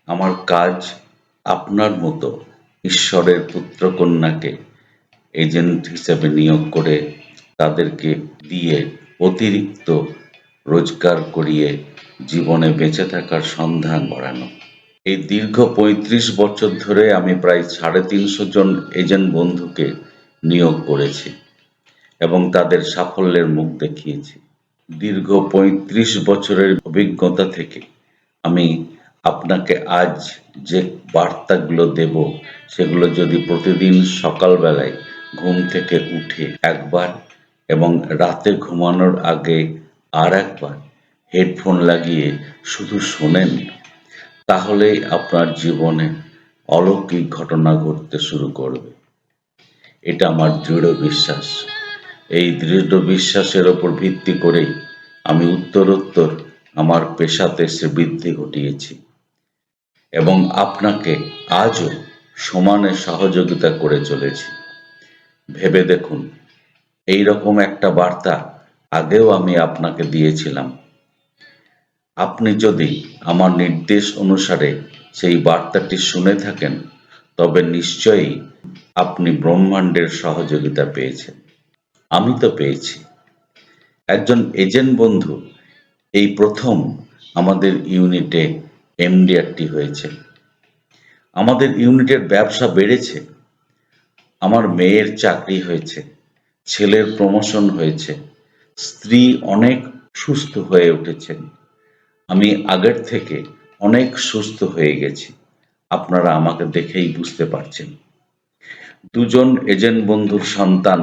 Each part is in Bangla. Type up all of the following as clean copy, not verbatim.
আমার কাজ আপনার মতো ঈশ্বরের পুত্রকন্যাকে এজেন্ট হিসেবে নিয়োগ করে তাদেরকে দিয়ে অতিরিক্ত রোজগার করিয়ে জীবনে বেঁচে থাকার সন্ধান বাড়ানো। এই দীর্ঘ ৩৫ বছর ধরে আমি প্রায় ৩৫০ জন এজেন্ট বন্ধুকে নিয়োগ করেছি এবং তাদের সাফল্যের মুখ দেখিয়েছি। দীর্ঘ ৩৫ বছরের অভিজ্ঞতা থেকে আমি আপনাকে আজ যে বার্তাগুলো দেব, সেগুলো যদি প্রতিদিন সকালবেলায় ঘুম থেকে উঠে একবার এবং রাতে ঘুমানোর আগে আর একবার হেডফোন লাগিয়ে শুধু শোনেন, তাহলেই আপনার জীবনে অলৌকিক ঘটনা ঘটতে শুরু করবে। এটা আমার দৃঢ় বিশ্বাস। এই দৃঢ় বিশ্বাসের ওপর ভিত্তি করেই আমি উত্তরোত্তর আমার পেশাতে বৃদ্ধি ঘটিয়েছি এবং আপনাকে আজও সমানে সহযোগিতা করে চলেছি। ভেবে দেখুন, এই রকম একটা বার্তা আগেও আমি আপনাকে দিয়েছিলাম। আপনি যদি আমার নির্দেশ অনুসারে সেই বার্তাটি শুনে থাকেন, তবে নিশ্চয়ই আপনি ব্রহ্মাণ্ডের সহযোগিতা পেয়েছেন। আমি তো পেয়েছি। একজন এজেন্ট বন্ধু এই প্রথম আমাদের ইউনিটে এমডিআরটি হয়েছে। আমাদের ইউনিটের ব্যবসা বেড়েছে। আমার মেয়ের চাকরি হয়েছে, ছেলের প্রমোশন হয়েছে, স্ত্রী অনেক সুস্থ হয়ে উঠেছেন। আমি আগের থেকে অনেক সুস্থ হয়ে গেছি। আপনারা আমাকে দেখেই বুঝতে পারছেন। দুজন এজেন্ট বন্ধুর সন্তান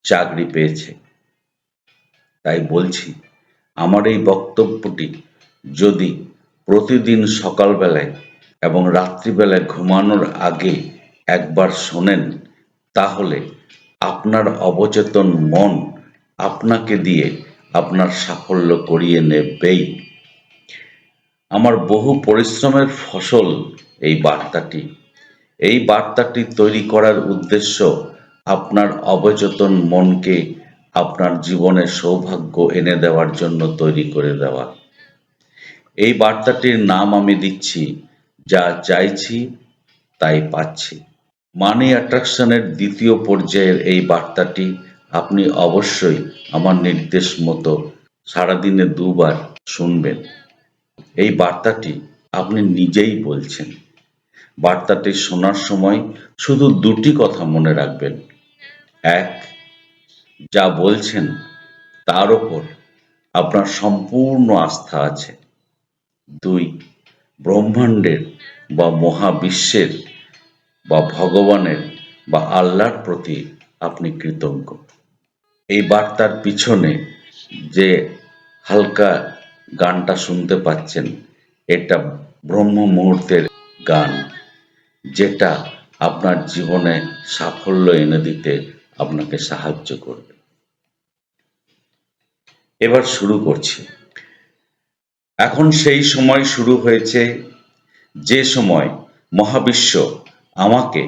চাকরি পেয়েছে। তাই বলছি, আমার এই বক্তব্যটি যদি প্রতিদিন সকালবেলায় এবং রাত্রিবেলায় ঘুমানোর আগে একবার শোনেন, তাহলে আপনার অবচেতন মন আপনাকে দিয়ে আপনার সাফল্য করিয়ে নেবেই। আমার বহু পরিশ্রমের ফসল এই বার্তাটি। এই বার্তাটি তৈরি করার উদ্দেশ্য আপনার অবচেতন মনকে আপনার জীবনে সৌভাগ্য এনে দেওয়ার জন্য তৈরি করে দেওয়া। এই বার্তাটির নাম আমি দিচ্ছি, যা চাইছি তাই পাচ্ছি। মানি অ্যাট্রাকশনের দ্বিতীয় পর্যায়ের এই বার্তাটি আপনি অবশ্যই আমার নির্দেশ মতো সারাদিনে ২ বার শুনবেন। এই বার্তাটি আপনি নিজেই বলছেন। বার্তাটি শোনার সময় শুধু ২টি কথা মনে রাখবেন। ১, যা বলছেন তার ওপর আপনার সম্পূর্ণ আস্থা আছে। ২, ব্রহ্মাণ্ডের বা মহাবিশ্বের বা ভগবানের বা আল্লাহর প্রতি আপনি কৃতজ্ঞ। এই বার্তার পিছনে যে হালকা গানটা শুনতে পাচ্ছেন, এটা ব্রহ্ম মুহূর্তের গান, যেটা আপনার জীবনে সাফল্য এনে দিতে আপনাকে সাহায্য করবে। এবার শুরু করছি। এখন সেই সময় শুরু হয়েছে, যে সময় মহাবিশ্ব আমাকে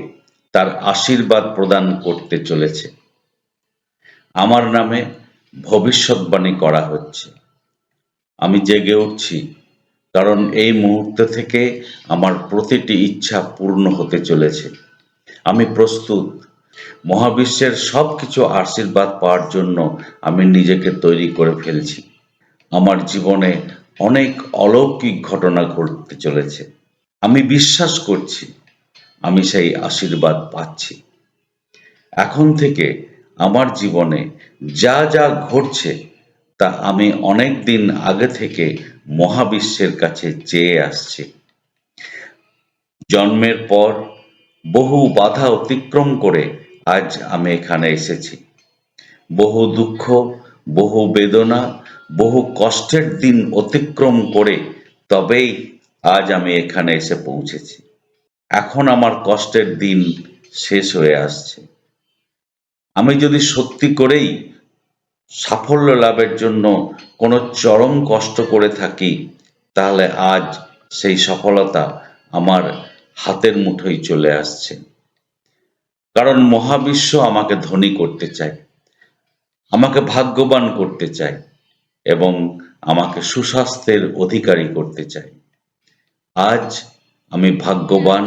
তার আশীর্বাদ প্রদান করতে চলেছে। আমার নামে ভবিষ্যৎবাণী করা হচ্ছে। আমি জেগে উঠছি, কারণ এই মুহূর্ত থেকে আমার প্রতিটি ইচ্ছা পূর্ণ হতে চলেছে। আমি প্রস্তুত। মহাবিশ্বের সবকিছু আশীর্বাদ পাওয়ার জন্য আমি নিজেকে তৈরি করে ফেলছি। আমার জীবনে অনেক অলৌকিক ঘটনা ঘটতে চলেছে। আমি বিশ্বাস করছি আমি সেই আশীর্বাদ পাচ্ছি। এখন থেকে আমার জীবনে যা যা ঘটছে, তা আমি অনেক দিন আগে থেকে মহাবিশ্বের কাছে চেয়ে আসছি। জন্মের পর বহু বাধা অতিক্রম করে আজ আমি এখানে এসেছি। বহু দুঃখ, বহু বেদনা, বহু কষ্টের দিন অতিক্রম করে তবেই আজ আমি এখানে এসে পৌঁছেছি। এখন আমার কষ্টের দিন শেষ হয়ে আসছে। আমি যদি সত্যি করেই সাফল্য লাভের জন্য কোনো চরম কষ্ট করে থাকি, তাহলে আজ সেই সফলতা আমার হাতের মুঠোয় চলে আসছে। কারণ মহাবিশ্ব আমাকে ধনী করতে চায়, আমাকে ভাগ্যবান করতে চায় এবং আমাকে সুস্বাস্থ্যের অধিকারী করতে চায়। আজ আমি ভাগ্যবান,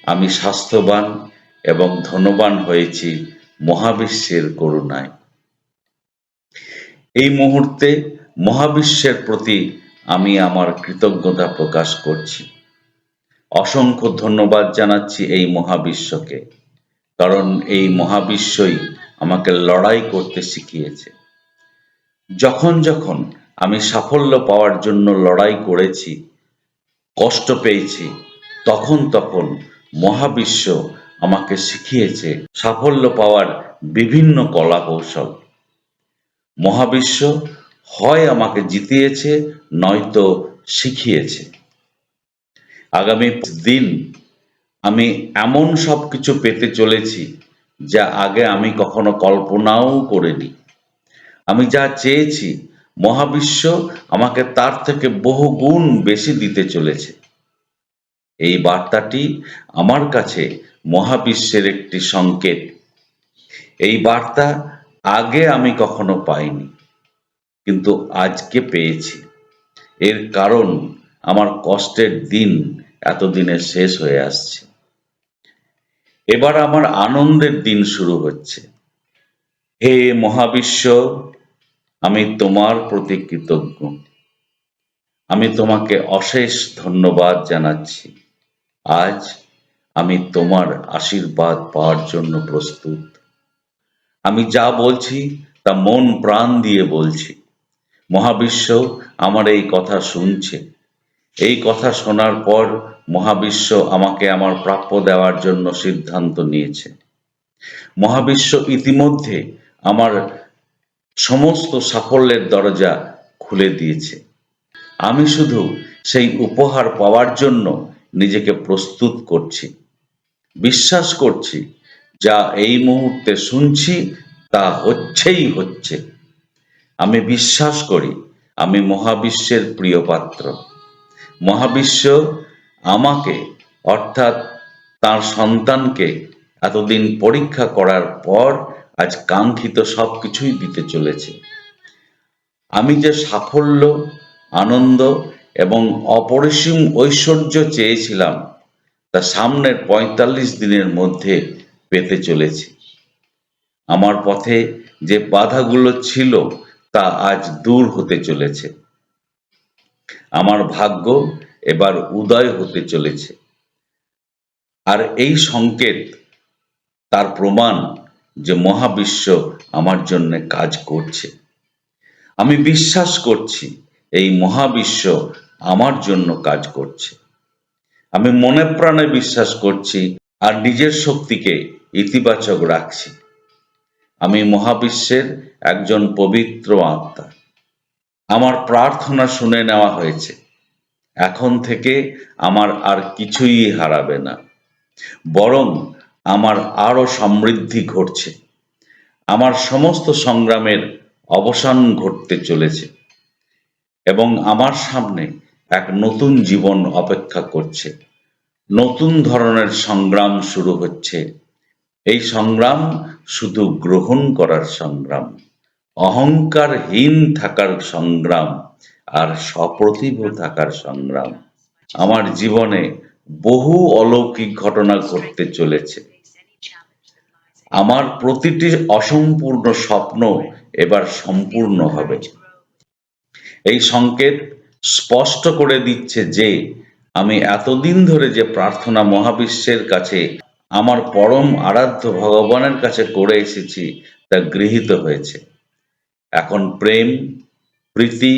আমি স্বাস্থ্যবান এবং ধনবান হয়েছি মহাবিশ্বের করুণায়। এই মুহূর্তে মহাবিশ্বের প্রতি আমি আমার কৃতজ্ঞতা প্রকাশ করছি। অসংখ্য ধন্যবাদ জানাচ্ছি এই মহাবিশ্বকে, কারণ এই মহাবিশ্বই আমাকে লড়াই করতে শিখিয়েছে। যখন যখন আমি সাফল্য পাওয়ার জন্য লড়াই করেছি, কষ্ট পেয়েছি, তখন তখন মহাবিশ্ব আমাকে শিখিয়েছে সাফল্য পাওয়ার বিভিন্ন কলা কৌশল। মহাবিশ্ব হয় আমাকে জিতিয়েছে, নয়তো শিখিয়েছে। আগামী দিন আমি এমন সব কিছু পেতে চলেছি যা আগে আমি কখনো কল্পনাও করিনি। আমি যা চেয়েছি মহাবিশ্ব আমাকে তার থেকে বহু গুণ বেশি দিতে চলেছে। এই বার্তাটি আমার কাছে মহাবিশ্বের একটি সংকেত। এই বার্তা আগে আমি কখনো পাইনি, কিন্তু আজকে পেয়েছি। এর কারণ আমার কষ্টের দিন এতদিনে শেষ হয়ে আসছে। এবার আমার আনন্দের দিন শুরু হচ্ছে। হে মহাবিশ্ব, আমি তোমার প্রতি কৃতজ্ঞ। আমি তোমাকে অশেষ ধন্যবাদ জানাচ্ছি। আজ আমি তোমার আশীর্বাদ পাওয়ার জন্য প্রস্তুত। আমি যা বলছি তা মন প্রাণ দিয়ে বলছি। মহাবিশ্ব আমার এই কথা শুনছে। এই কথা শোনার পর মহাবিশ্ব আমাকে আমার প্রাপ্য দেওয়ার জন্য সিদ্ধান্ত নিয়েছে। মহাবিশ্ব ইতিমধ্যে আমার সমস্ত সাফল্যের দরজা খুলে দিয়েছে। আমি শুধু সেই উপহার পাওয়ার জন্য নিজেকে প্রস্তুত করছি। বিশ্বাস করছি যা এই মুহূর্তে শুনছি তা হচ্ছেই হচ্ছে। আমি বিশ্বাস করি আমি মহাবিশ্বের প্রিয় পাত্র। মহাবিশ্ব আমাকে, অর্থাৎ তার সন্তানকে এতদিন পরীক্ষা করার পর আজ কাঙ্ক্ষিত সবকিছুই দিতে চলেছে। আমি যে সাফল্য, আনন্দ এবং অপরিসীম ঐশ্বর্য চেয়েছিলাম তা সামনের ৪৫ দিনের মধ্যে পেতে চলেছি। আমার পথে যে বাধাগুলো ছিল তা আজ দূর হতে চলেছে। আমার ভাগ্য এবার উদয় হতে চলেছে। আর এই সংকেত, তার প্রমাণ যে মহাবিশ্ব আমার জন্যে কাজ করছে। আমি বিশ্বাস করছি এই মহাবিশ্ব আমার জন্য কাজ করছে। আমি মনে প্রাণে বিশ্বাস করছি আর নিজের শক্তিকে ইতিবাচক রাখছি। আমি মহাবিশ্বের একজন পবিত্র আত্মা। আমার প্রার্থনা শুনে নেওয়া হয়েছে। এখন থেকে আমার আর কিছুই হারাবে না, বরং আমার আরো সমৃদ্ধি ঘটছে। আমার সমস্ত সংগ্রামের অবসান ঘটতে চলেছে এবং আমার সামনে এক নতুন জীবন অপেক্ষা করছে। নতুন ধরনের সংগ্রাম শুরু হচ্ছে। এই সংগ্রাম শুধু গ্রহণ করার সংগ্রাম, অহংকারহীন থাকার সংগ্রাম আর সপ্রতিভ থাকার সংগ্রাম। আমার জীবনে বহু অলৌকিক ঘটনা ঘটতে চলেছে। আমার প্রতিটি অসম্পূর্ণ স্বপ্ন এবার সম্পূর্ণ হবে। এই সংকেত স্পষ্ট করে দিচ্ছে যে আমি এতদিন ধরে যে প্রার্থনা মহাবিশ্বের কাছে, আমার পরম আরাধ্য ভগবানের কাছে করে এসেছি তা গৃহীত হয়েছে। এখন প্রেম, প্রীতি,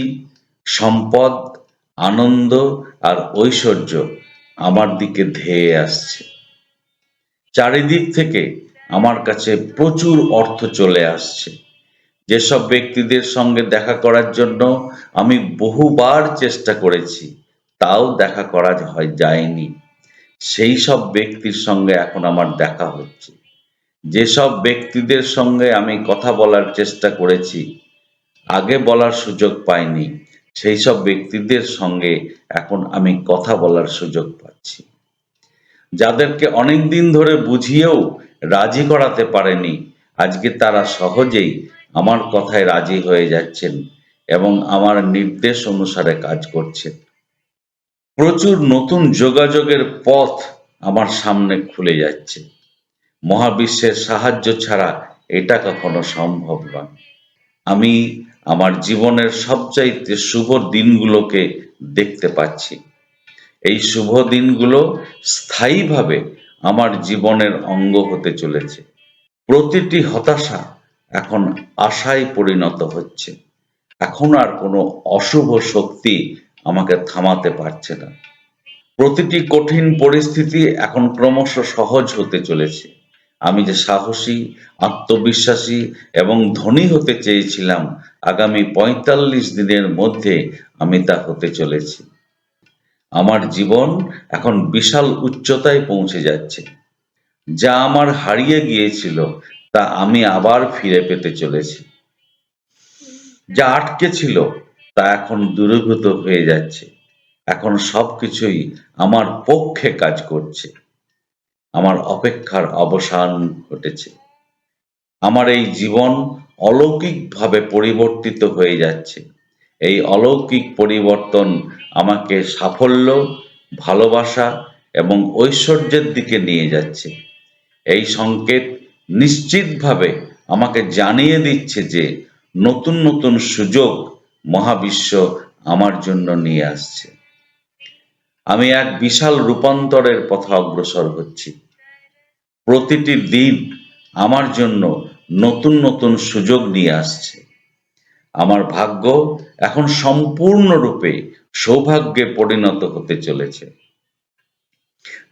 সম্পদ, আনন্দ আর ঐশ্বর্য আমার দিকে ধেয়ে আসছে। চারিদিক থেকে আমার কাছে প্রচুর অর্থ চলে আসছে। যেসব ব্যক্তিদের সঙ্গে দেখা করার জন্য আমি বহুবার চেষ্টা করেছি, তাও দেখা করা যায়নি, সেই সব ব্যক্তির সঙ্গে এখন আমার দেখা হচ্ছে। যেসব ব্যক্তিদের সঙ্গে আমি কথা বলার চেষ্টা করেছি, আগে বলার সুযোগ পাইনি, সেই সব ব্যক্তিদের সঙ্গে এখন আমি কথা বলার সুযোগ পাচ্ছি। যাদেরকে অনেক দিন ধরে বুঝিয়েও রাজি করাতে পারেনি, আজকে তারা সহজেই আমার কথায় রাজি হয়ে যাচ্ছেন এবং আমার নির্দেশ অনুসারে কাজ করছেন। প্রচুর নতুন যোগাযোগের পথ আমার সামনে খুলে যাচ্ছে। মহাবিশ্বের সাহায্য ছাড়া এটা কখনো সম্ভব নয়। আমি আমার জীবনের সবচাইতে শুভ দিনগুলোকে দেখতে পাচ্ছি। এই শুভ দিনগুলো স্থায়ীভাবে আমার জীবনের অঙ্গ হতে চলেছে। প্রতিটি হতাশা এখন আশায় পরিণত হচ্ছে। এখন আর কোনো অশুভ শক্তি আমাকে থামাতে পারছে না। প্রতিটি কঠিন পরিস্থিতি এখন ক্রমশ সহজ হতে চলেছে। আমি যে সাহসী, আত্মবিশ্বাসী এবং ধনী হতে চেয়েছিলাম, আগামী ৪৫ দিনের মধ্যে আমি তা হতে চলেছি। আমার জীবন এখন বিশাল উচ্চতায় পৌঁছে যাচ্ছে। যা আমার হারিয়ে গিয়েছিল তা আমি আবার ফিরে পেতে চলেছি। যা আটকে ছিল তা এখন দূরীভূত হয়ে যাচ্ছে। এখন সবকিছুই আমার পক্ষে কাজ করছে। আমার অপেক্ষার অবসান ঘটেছে। আমার এই জীবন অলৌকিকভাবে পরিবর্তিত হয়ে যাচ্ছে। এই অলৌকিক পরিবর্তন আমাকে সাফল্য, ভালোবাসা এবং ঐশ্বর্যের দিকে নিয়ে যাচ্ছে। এই সংকেত নিশ্চিতভাবে আমাকে জানিয়ে দিচ্ছে যে নতুন নতুন সুযোগ মহাবিশ্ব আমার জন্য নিয়ে আসছে। আমি এক বিশাল রূপান্তরের পথে অগ্রসর হচ্ছি। প্রতিটি দিন আমার জন্য নতুন নতুন সুযোগ নিয়ে আসছে। আমার ভাগ্য এখন সম্পূর্ণরূপে সৌভাগ্যে পরিণত হতে চলেছে।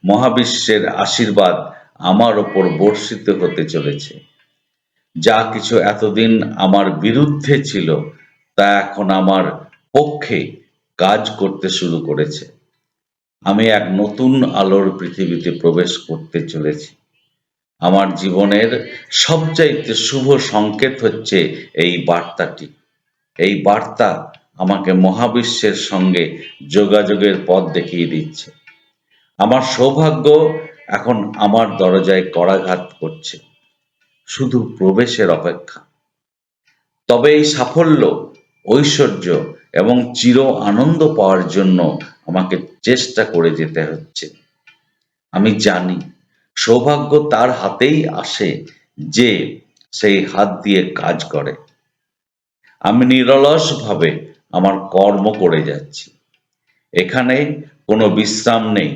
মহাবিশ্বের আশীর্বাদ আমার ওপর বর্ষিত হতে চলেছে। যা কিছু এতদিন আমার বিরুদ্ধে ছিল তা এখন আমার পক্ষে কাজ করতে শুরু করেছে। আমি এক নতুন আলোর পৃথিবীতে প্রবেশ করতে চলেছি। আমার জীবনের সবচাইতে শুভ সংকেত হচ্ছে এই বার্তাটি। এই বার্তা আমাকে মহাবিশ্বের সঙ্গে যোগাযোগের পথ দেখিয়ে দিচ্ছে। আমার সৌভাগ্য এখন আমার দরজায় করাঘাত করছে, শুধু প্রবেশের অপেক্ষা। তবে এই সাফল্য, ঐশ্বর্য এবং চির আনন্দ পাওয়ার জন্য আমাকে চেষ্টা করে যেতে হচ্ছে। আমি জানি সৌভাগ্য তার হাতেই আসে যে সেই হাত দিয়ে কাজ করে। আমি নিরলসভাবে আমার কর্ম করে যাচ্ছি। এখানে কোনো বিশ্রাম নেই।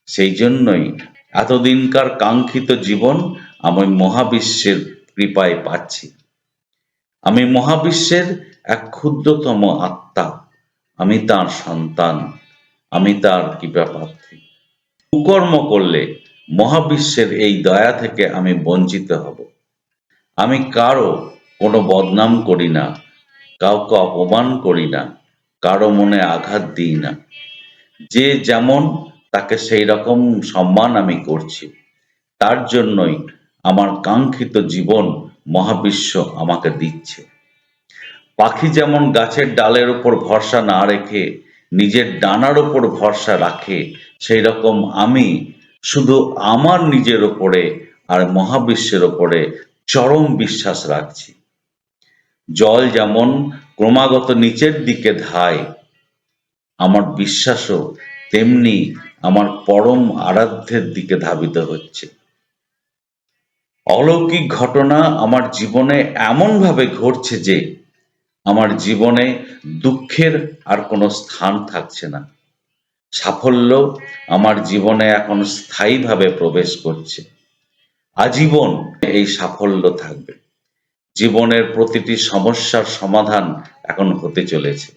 সেই জন্যই এতদিনকার কাঙ্ক্ষিত জীবন আমি মহাবিশ্বের কৃপায় পাচ্ছি। আমি মহাবিশ্বের এক ক্ষুদ্রতম আত্মা। আমি তার সন্তান। আমি তার কৃপাপ্রার্থী। কুকর্ম করলে মহাবিশ্বের এই দয়া থেকে আমি বঞ্চিত হব। আমি কারো কোনো বদনাম করি না, কাউকে অপমান করি না, কারো মনে আঘাত দিই না। যে যেমন তাকে সেই রকম সম্মান আমি করছি। তার জন্যই আমার কাঙ্ক্ষিত জীবন মহাবিশ্ব আমাকে দিচ্ছে। পাখি যেমন গাছের ডালের উপর ভরসা না রেখে নিজের ডানার উপর ভরসা রাখে, সেই রকম আমি শুধু আমার নিজের ওপরে আর মহাবিশ্বের ওপরে চরম বিশ্বাস রাখছি। জল যেমন ক্রমাগত নিচের দিকে ধায়, আমার বিশ্বাসও তেমনি আমার পরম আরাধ্যের দিকে ধাবিত হচ্ছে। অলৌকিক ঘটনা আমার জীবনে এমনভাবে ঘটছে যে আমার জীবনে দুঃখের আর কোনো স্থান থাকছে না। সাফল্য আমার জীবনে এখন স্থায়ীভাবে প্রবেশ করছে। আজীবন এই সাফল্য থাকবে। জীবনের প্রতিটি সমস্যার সমাধান এখন হতে চলেছে।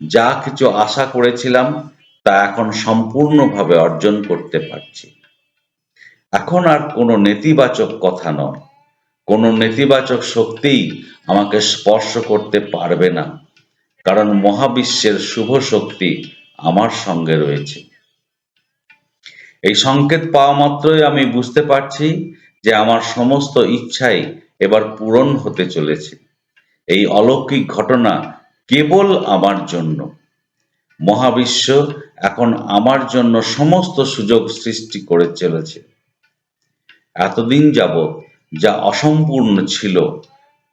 যা কিছু আশা করেছিলাম তা এখন সম্পূর্ণভাবে অর্জন করতে পারছি। এখন আর কোনো নেতিবাচক কথা নয়, কোনো নেতিবাচক শক্তিই আমাকে স্পর্শ করতে পারবে না, কারণ মহাবিশ্বের শুভ শক্তি আমার সঙ্গে রয়েছে। এই সংকেত পাওয়া মাত্রই আমি বুঝতে পারছি যে আমার সমস্ত ইচ্ছাই এবার পূরণ হতে চলেছে। এই অলৌকিক ঘটনা কেবল আমার জন্য। মহাবিশ্ব এখন আমার জন্য সমস্ত সুযোগ সৃষ্টি করে চলেছে। এতদিন যাবৎ যা অসম্পূর্ণ ছিল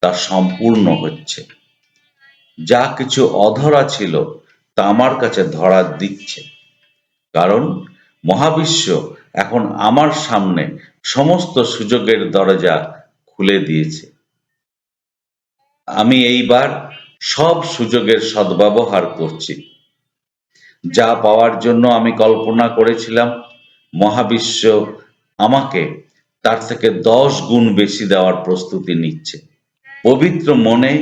তা সম্পূর্ণ হচ্ছে। যা কিছু অধরা ছিল তা আমার কাছে ধরা দিচ্ছে। কারণ মহাবিশ্ব এখন আমার সামনে সমস্ত সুযোগের দরজা খুলে দিয়েছে। আমি এইবার সব সুযোগের সদ্ব্যবহার করছি। যা পাওয়ার জন্য আমি কল্পনা করেছিলাম, মহাবিশ্ব আমাকে তার থেকে 10 গুণ বেশি দেওয়ার প্রস্তুতি নিচ্ছে। পবিত্র মনে,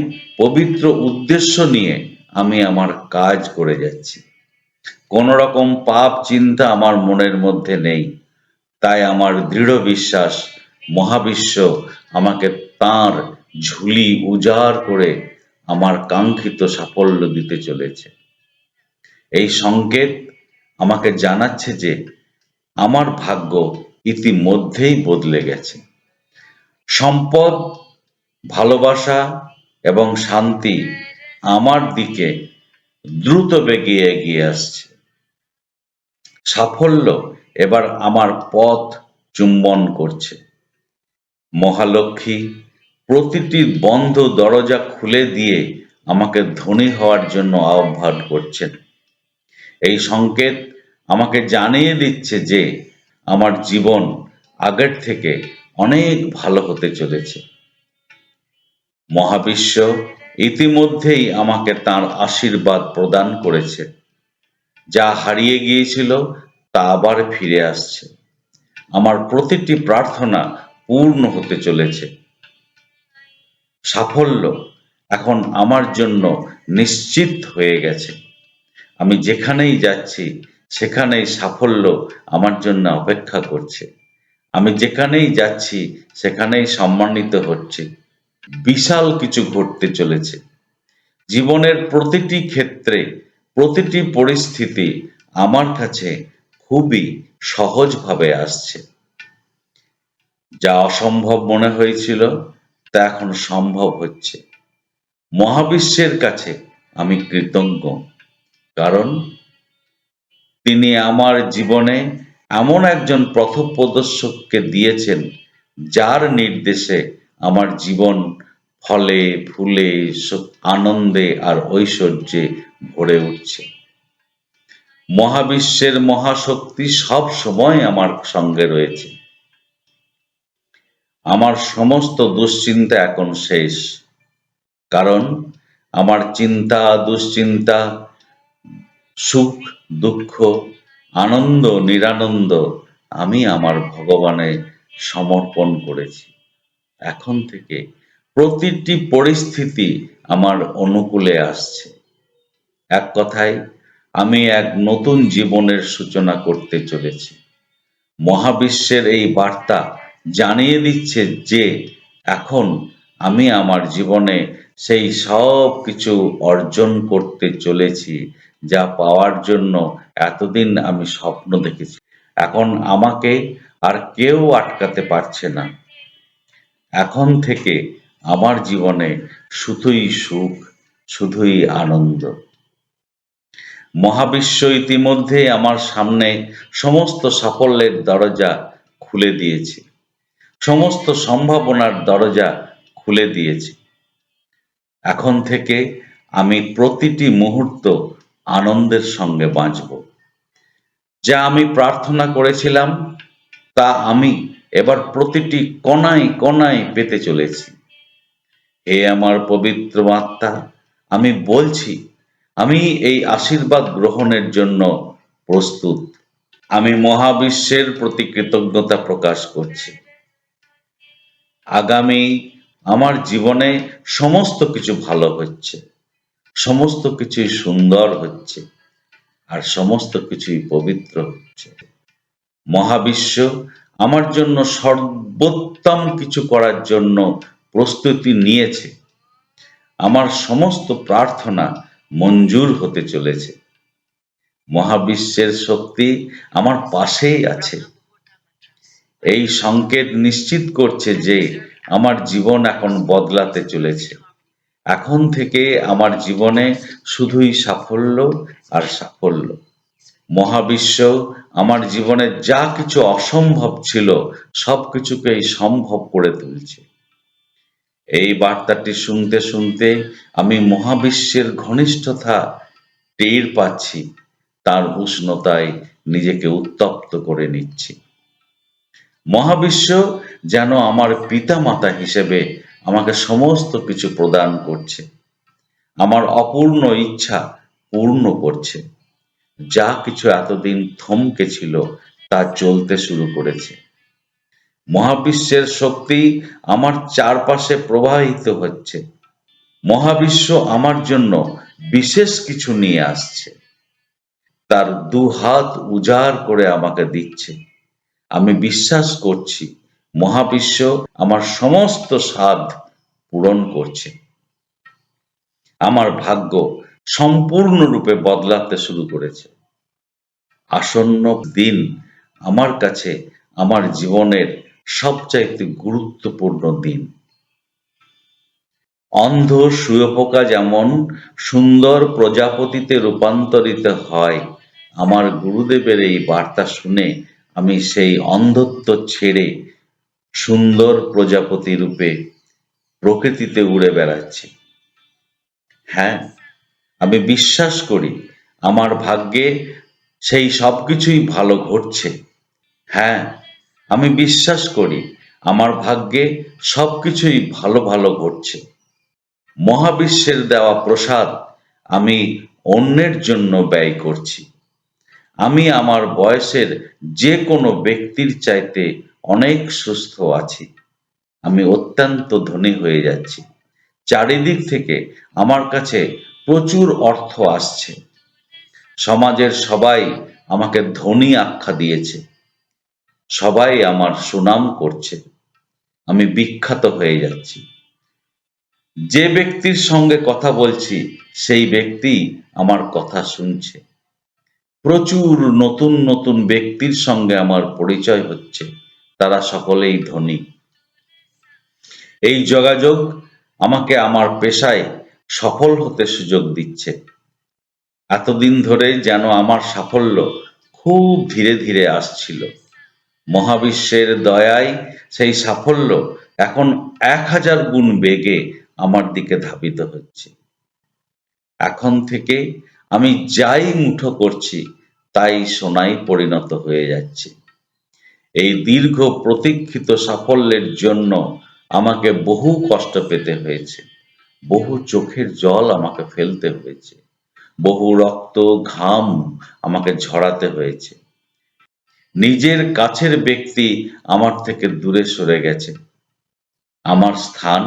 পবিত্র উদ্দেশ্য নিয়ে আমি আমার কাজ করে যাচ্ছি। কোনো রকম পাপ চিন্তা আমার মনের মধ্যে নেই। তাই আমার দৃঢ় বিশ্বাস, মহাবিশ্ব আমাকে তাঁর ঝুলি উজাড় করে আমার কাঙ্ক্ষিত সাফল্য দিতে চলেছে। এই সংকেত আমাকে জানাচ্ছে যে আমার ভাগ্য ইতিমধ্যেই বদলে গেছে। সম্পদ, ভালোবাসা এবং শান্তি আমার দিকে দ্রুত বেগে এগিয়ে আসছে। সাফল্য এবার আমার পথ চুম্বন করছে। মহালক্ষ্মী প্রতিটি বন্ধ দরজা খুলে দিয়ে আমাকে ধনী হওয়ার জন্য আহ্বান করছেন। এই সংকেত আমাকে জানিয়ে দিচ্ছে যে আমার জীবন আগের থেকে অনেক ভালো হতে চলেছে। মহাবিশ্ব ইতিমধ্যেই আমাকে তাঁর আশীর্বাদ প্রদান করেছে। যা হারিয়ে গিয়েছিল তা আবার ফিরে আসছে। আমার প্রতিটি প্রার্থনা পূর্ণ হতে চলেছে। সাফল্য এখন আমার জন্য নিশ্চিত হয়ে গেছে। আমি যেখানেই যাচ্ছি সেখানেই সাফল্য আমার জন্য অপেক্ষা করছে। আমি যেখানেই যাচ্ছি সেখানেই সম্মানিত হচ্ছি। বিশাল কিছু ঘটতে চলেছে। জীবনের প্রতিটি ক্ষেত্রে, প্রতিটি পরিস্থিতি আমার কাছে খুবই সহজভাবে আসছে। যা অসম্ভব মনে হয়েছিল তা এখন সম্ভব হচ্ছে। মহাবিশ্বের কাছে আমি কৃতজ্ঞ, কারণ তিনি আমার জীবনে এমন একজন পথপ্রদর্শককে দিয়েছেন যার নির্দেশে আমার জীবন ফলে ফুলে আনন্দে আর ঐশ্বর্যে ভরে উঠছে। মহাবিশ্বের মহাশক্তি সব সময় আমার সঙ্গে রয়েছে। আমার সমস্ত দুশ্চিন্তা এখন শেষ, কারণ আমার চিন্তা, দুশ্চিন্তা, সুখ, দুঃখ, আনন্দ, নিরানন্দ আমি আমার ভগবানে সমর্পণ করেছি। এখন থেকে প্রতিটি পরিস্থিতি আমার অনুকূলে আসছে। এক কথায়, আমি এক নতুন জীবনের সূচনা করতে চলেছি। মহাবিশ্বের এই বার্তা জানিয়ে দিচ্ছে যে এখন আমি আমার জীবনে সেই সব কিছু অর্জন করতে চলেছি যা পাওয়ার জন্য এতদিন আমি স্বপ্ন দেখেছি। এখন আমাকে আর কেউ আটকাতে পারছে না। এখন থেকে আমার জীবনে শুধুই সুখ, শুধুই আনন্দ। মহাবিশ্ব ইতিমধ্যে আমার সামনে সমস্ত সাফল্যের দরজা খুলে দিয়েছে। সমস্ত সম্ভাবনার দরজা খুলে দিয়েছে। এখন থেকে আমি প্রতিটি মুহূর্ত আনন্দের সঙ্গে বাঁচব। যা আমি প্রার্থনা করেছিলাম তা আমি এবার প্রতিটি কণায় কণায় পেতে চলেছি। হে আমার পবিত্র আত্মা, আমি বলছি, আমি এই আশীর্বাদ গ্রহণের জন্য প্রস্তুত। আমি মহাবিশ্বের প্রতি কৃতজ্ঞতা প্রকাশ করছি। আগামী আমার জীবনে সমস্ত কিছু ভালো হচ্ছে, সমস্ত কিছুই সুন্দর হচ্ছে, আর সমস্ত কিছুই পবিত্র হচ্ছে। মহাবিশ্ব আমার জন্য সর্বোত্তম কিছু করার জন্য প্রস্তুতি নিয়েছে। আমার সমস্ত প্রার্থনা মঞ্জুর হতে চলেছে। মহাবিশ্বের শক্তি আমার পাশেই আছে। এই সংকেত নিশ্চিত করছে যে আমার জীবন এখন বদলাতে চলেছে। এখন থেকে আমার জীবনে শুধুই সাফল্য আর সাফল্য। মহাবিশ্ব আমার জীবনে যা কিছু অসম্ভব ছিল সবকিছুকেই সম্ভব করে তুলছে। এই বার্তাটি শুনতে শুনতে আমি মহাবিশ্বের ঘনিষ্ঠতা টের পাচ্ছি। তার উষ্ণতায় নিজেকে উত্তপ্ত করে নিচ্ছি। মহাবিশ্ব যেন আমার পিতামাতা হিসেবে আমাকে সমস্ত কিছু প্রদান করছে, আমার অপূর্ণ ইচ্ছা পূর্ণ করছে। যা কিছু এতদিন থমকে ছিল তা চলতে শুরু করেছে। মহাবিশ্বের শক্তি আমার চারপাশে প্রবাহিত হচ্ছে। মহাবিশ্ব আমার জন্য বিশেষ কিছু নিয়ে আসছে, তার দুহাত উজাড় করে আমাকে দিচ্ছে। আমি বিশ্বাস করছি মহাবিশ্ব আমার সমস্ত স্বাদ পূরণ করছে। আমার ভাগ্য সম্পূর্ণরূপে বদলাতে শুরু করেছে। আসন্ন দিন আমার কাছে আমার জীবনের সবচাইতে গুরুত্বপূর্ণ দিন। অন্ধ শুঁয়োপোকা যেমন সুন্দর প্রজাপতিতে রূপান্তরিত হয়, আমার গুরুদেবের এই বার্তা শুনে আমি সেই অন্ধত্ব ছেড়ে সুন্দর প্রজাপতি রূপে প্রকৃতিতে উড়ে বেড়াচ্ছি। হ্যাঁ, আমি বিশ্বাস করি আমার ভাগ্যে সেই সবকিছুই ভালো ঘটছে। হ্যাঁ, আমি বিশ্বাস করি আমার ভাগ্যে সবকিছুই ভালো ভালো ঘটছে। মহাবিশ্বের দেওয়া প্রসাদ আমি অন্যের জন্য ব্যয় করছি। আমি আমার বয়সের যে কোনো ব্যক্তির চাইতে অনেক সুস্থ আছি। আমি অত্যন্ত ধনী হয়ে যাচ্ছি। চারিদিক থেকে আমার কাছে প্রচুর অর্থ আসছে। সমাজের সবাই আমাকে ধনী আখ্যা দিয়েছে। সবাই আমার সুনাম করছে। আমি বিখ্যাত হয়ে যাচ্ছি। যে ব্যক্তির সঙ্গে কথা বলছি সেই ব্যক্তি আমার কথা শুনছে। প্রচুর নতুন নতুন ব্যক্তির সঙ্গে আমার পরিচয় হচ্ছে। তারা সকলেই ধনী। এই যোগাযোগ আমাকে আমার পেশায় সফল হতে সুযোগ দিচ্ছে। এতদিন ধরে যেন আমার সাফল্য খুব ধীরে ধীরে আসছিল। মহাবিশ্বের দয়ায় সেই সাফল্য এখন ১,০০০ গুণ বেগে আমার দিকে ধাবিত হচ্ছে। এখন থেকে আমি যাই মুঠো করছি তাই সোনায় পরিণত হয়ে যাচ্ছে। এই দীর্ঘ প্রতীক্ষিত সাফল্যের জন্য আমাকে বহু কষ্ট পেতে হয়েছে, বহু চোখের জল আমাকে ফেলতে হয়েছে, বহু রক্ত ঘাম আমাকে ঝরাতে হয়েছে। নিজের কাছের ব্যক্তি আমার থেকে দূরে সরে গেছে। আমার স্থান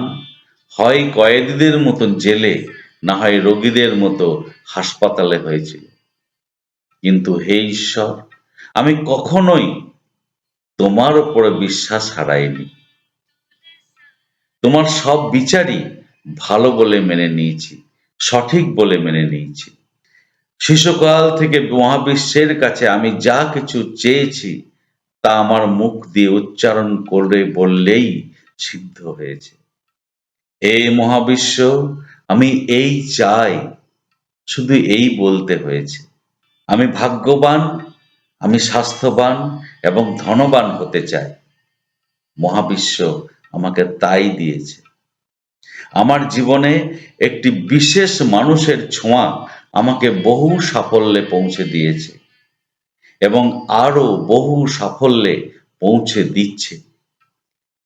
হয় কয়েদিদের মতো জেলে, না হয় রোগীদের মতো হাসপাতালে হয়েছিল। কিন্তু হে ঈশ্বর, আমি কখনোই তোমার উপরে বিশ্বাস হারাইনি। তোমার সব বিচারই ভালো বলে মেনে নিয়েছি, সঠিক বলে মেনে নিয়েছি। শিশুকাল থেকে মহাবিশ্বের কাছে আমি যা কিছু চেয়েছি তা আমার মুখ দিয়ে উচ্চারণ করে বললেই সিদ্ধ হয়েছে। হে মহাবিশ্ব, আমি এই চাই, শুধু এই বলতে হয়েছে। আমি ভাগ্যবান, আমি স্বাস্থ্যবান এবং ধনবান হতে চাই। মহাবিশ্ব আমাকে তাই দিয়েছে। আমার জীবনে একটি বিশেষ মানুষের ছোঁয়া আমাকে বহু সাফল্যে পৌঁছে দিয়েছে এবং আরো বহু সাফল্যে পৌঁছে দিচ্ছে।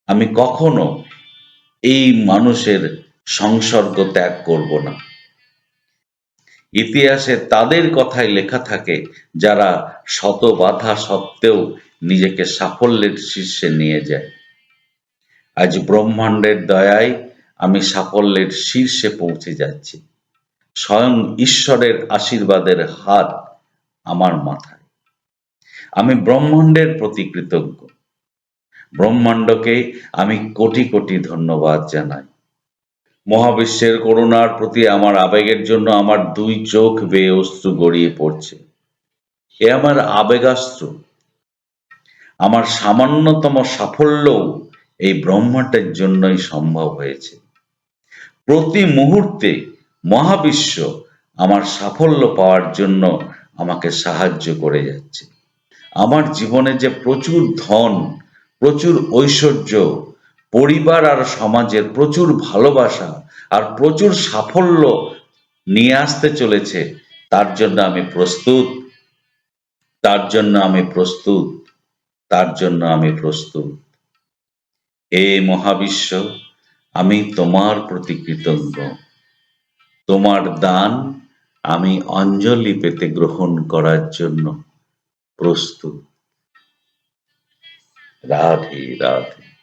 আমি কখনো এই মানুষের সংসর্গ ত্যাগ করব না। ইতিহাসে তাদের কথাই লেখা থাকে যারা শত বাধা সত্ত্বেও নিজেকে সাফল্যের শীর্ষে নিয়ে যায়। আজ ব্রহ্মাণ্ডের দয়ায় আমি সাফল্যের শীর্ষে পৌঁছে যাচ্ছি। স্বয়ং ঈশ্বরের আশীর্বাদের হাত আমার মাথায়। আমি ব্রহ্মাণ্ডের প্রতি কৃতজ্ঞ। ব্রহ্মাণ্ডকে আমি কোটি কোটি ধন্যবাদ জানাই। মহাবিশ্বের করুণার প্রতি আমার আবেগের জন্য আমার দুই চোখ বেয়ে অশ্রু গড়িয়ে পড়ছে। এ আমার আবেগাস্ত্র। আমার সামান্যতম সাফল্যও এই ব্রহ্মাণ্ডের জন্যই সম্ভব হয়েছে। প্রতি মুহূর্তে মহাবিশ্ব আমার সাফল্য পাওয়ার জন্য আমাকে সাহায্য করে যাচ্ছে। আমার জীবনে যে প্রচুর ধন, প্রচুর ঐশ্বর্য, পরিবার আর সমাজের প্রচুর ভালোবাসা আর প্রচুর সাফল্য নিয়ে আসতে চলেছে, তার জন্য আমি প্রস্তুত। তার জন্য আমি প্রস্তুত, তার জন্য আমি প্রস্তুত। হে মহাবিশ্ব, আমি তোমার প্রতি কৃতজ্ঞ। তোমার দান আমি অঞ্জলি পেতে গ্রহণ করার জন্য প্রস্তুত। রাধে রাধে।